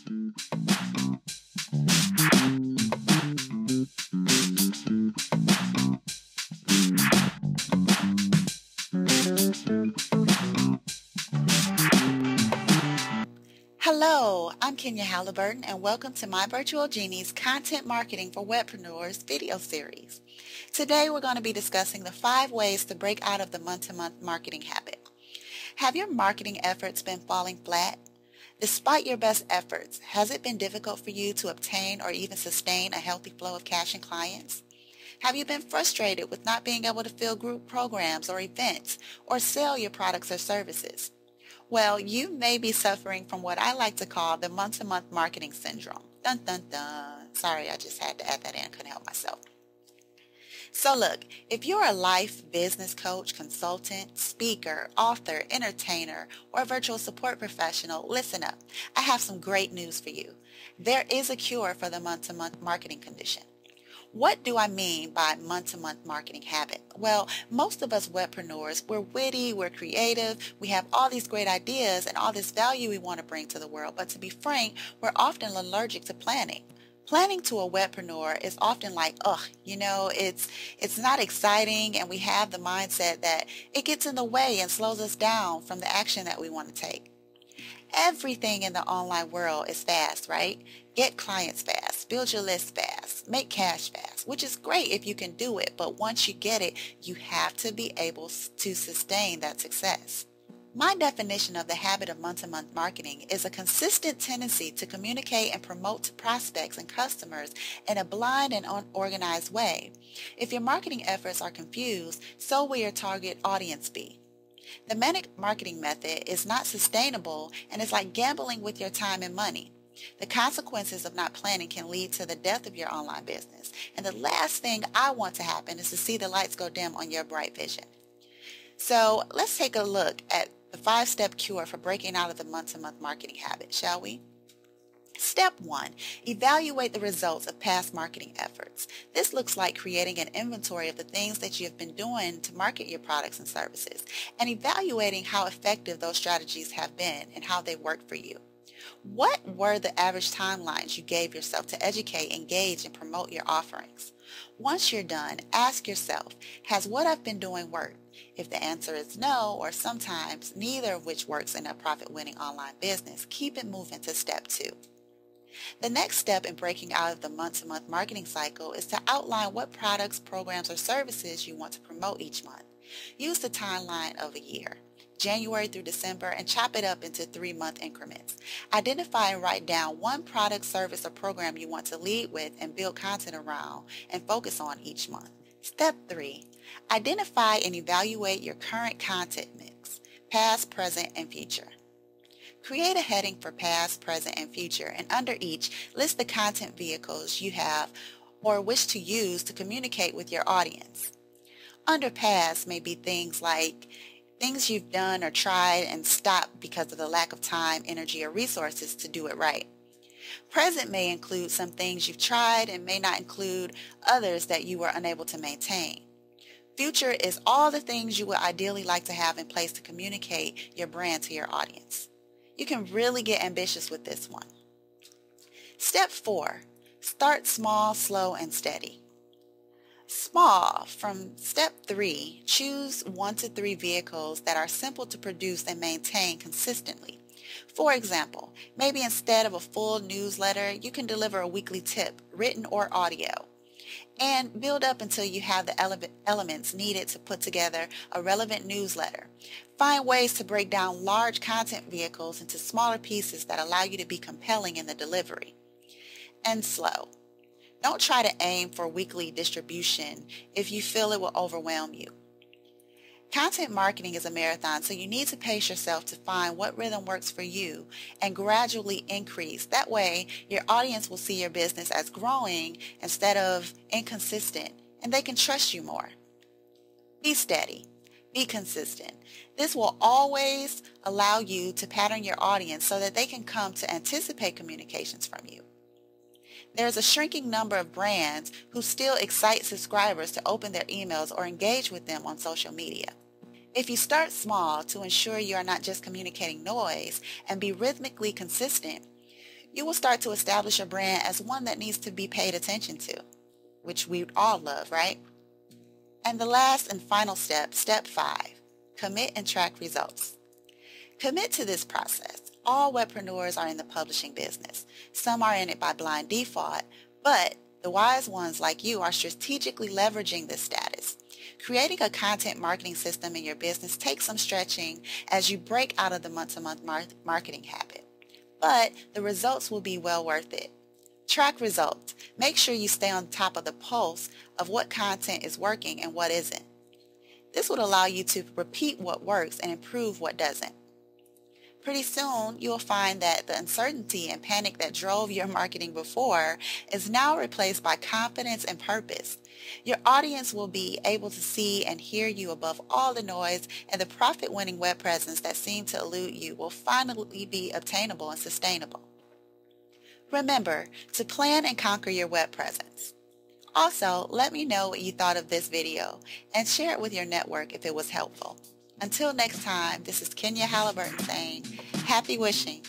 Hello, I'm Kenya Halliburton, and welcome to My Virtual Genie's Content Marketing for Webpreneurs video series. Today we're going to be discussing the 5 ways to break out of the month-to-month marketing habit. Have your marketing efforts been falling flat? Despite your best efforts, has it been difficult for you to obtain or even sustain a healthy flow of cash and clients? Have you been frustrated with not being able to fill group programs or events or sell your products or services? Well, you may be suffering from what I like to call the month-to-month marketing syndrome. Dun dun dun. Sorry, I just had to add that in. Couldn't help myself. So look, if you're a life business coach, consultant, speaker, author, entertainer, or virtual support professional, listen up. I have some great news for you. There is a cure for the month-to-month marketing condition. What do I mean by month-to-month marketing habit? Well, most of us webpreneurs, we're witty, we're creative, we have all these great ideas and all this value we want to bring to the world. But to be frank, we're often allergic to planning. Planning to a webpreneur is often like, it's not exciting, and we have the mindset that it gets in the way and slows us down from the action that we want to take. Everything in the online world is fast, right? Get clients fast, build your list fast, make cash fast, which is great if you can do it, but once you get it, you have to be able to sustain that success. My definition of the habit of month-to-month marketing is a consistent tendency to communicate and promote to prospects and customers in a blind and unorganized way. If your marketing efforts are confused, so will your target audience be. The manic marketing method is not sustainable and is like gambling with your time and money. The consequences of not planning can lead to the death of your online business. And the last thing I want to happen is to see the lights go dim on your bright vision. So let's take a look at the 5-step cure for breaking out of the month-to-month marketing habit, shall we? Step 1. Evaluate the results of past marketing efforts. This looks like creating an inventory of the things that you have been doing to market your products and services, and evaluating how effective those strategies have been and how they work for you. What were the average timelines you gave yourself to educate, engage, and promote your offerings? Once you're done, ask yourself, has what I've been doing worked? If the answer is no, or sometimes neither of which works in a profit-winning online business, keep it moving to step 2. The next step in breaking out of the month-to-month marketing cycle is to outline what products, programs, or services you want to promote each month. Use the timeline of a year, January through December, and chop it up into 3-month increments. Identify and write down one product, service, or program you want to lead with and build content around and focus on each month. Step 3. Identify and evaluate your current content mix, past, present, and future. Create a heading for past, present, and future, and under each, list the content vehicles you have or wish to use to communicate with your audience. Under past may be things like things you've done or tried and stopped because of the lack of time, energy, or resources to do it right. Present may include some things you've tried and may not include others that you were unable to maintain. Future is all the things you would ideally like to have in place to communicate your brand to your audience. You can really get ambitious with this one. Step 4. Start small, slow, and steady. Small. From step 3, choose 1 to 3 vehicles that are simple to produce and maintain consistently. For example, maybe instead of a full newsletter, you can deliver a weekly tip, written or audio, and build up until you have the elements needed to put together a relevant newsletter. Find ways to break down large content vehicles into smaller pieces that allow you to be compelling in the delivery. And slow. Don't try to aim for weekly distribution if you feel it will overwhelm you. Content marketing is a marathon, so you need to pace yourself to find what rhythm works for you and gradually increase. That way, your audience will see your business as growing instead of inconsistent, and they can trust you more. Be steady. Be consistent. This will always allow you to pattern your audience so that they can come to anticipate communications from you. There's a shrinking number of brands who still excite subscribers to open their emails or engage with them on social media. If you start small to ensure you are not just communicating noise and be rhythmically consistent, You will start to establish your brand as one that needs to be paid attention to, which we all love, right? And the last and final step, step 5, commit and track results. Commit to this process. All webpreneurs are in the publishing business. Some are in it by blind default, but the wise ones like you are strategically leveraging this status. Creating a content marketing system in your business takes some stretching as you break out of the month-to-month marketing habit, but the results will be well worth it. Track results. Make sure you stay on top of the pulse of what content is working and what isn't. This would allow you to repeat what works and improve what doesn't. Pretty soon, you'll find that the uncertainty and panic that drove your marketing before is now replaced by confidence and purpose. Your audience will be able to see and hear you above all the noise, and the profit-winning web presence that seemed to elude you will finally be obtainable and sustainable. Remember to plan and conquer your web presence. Also, let me know what you thought of this video and share it with your network if it was helpful. Until next time, this is Kenya Halliburton saying, happy wishing.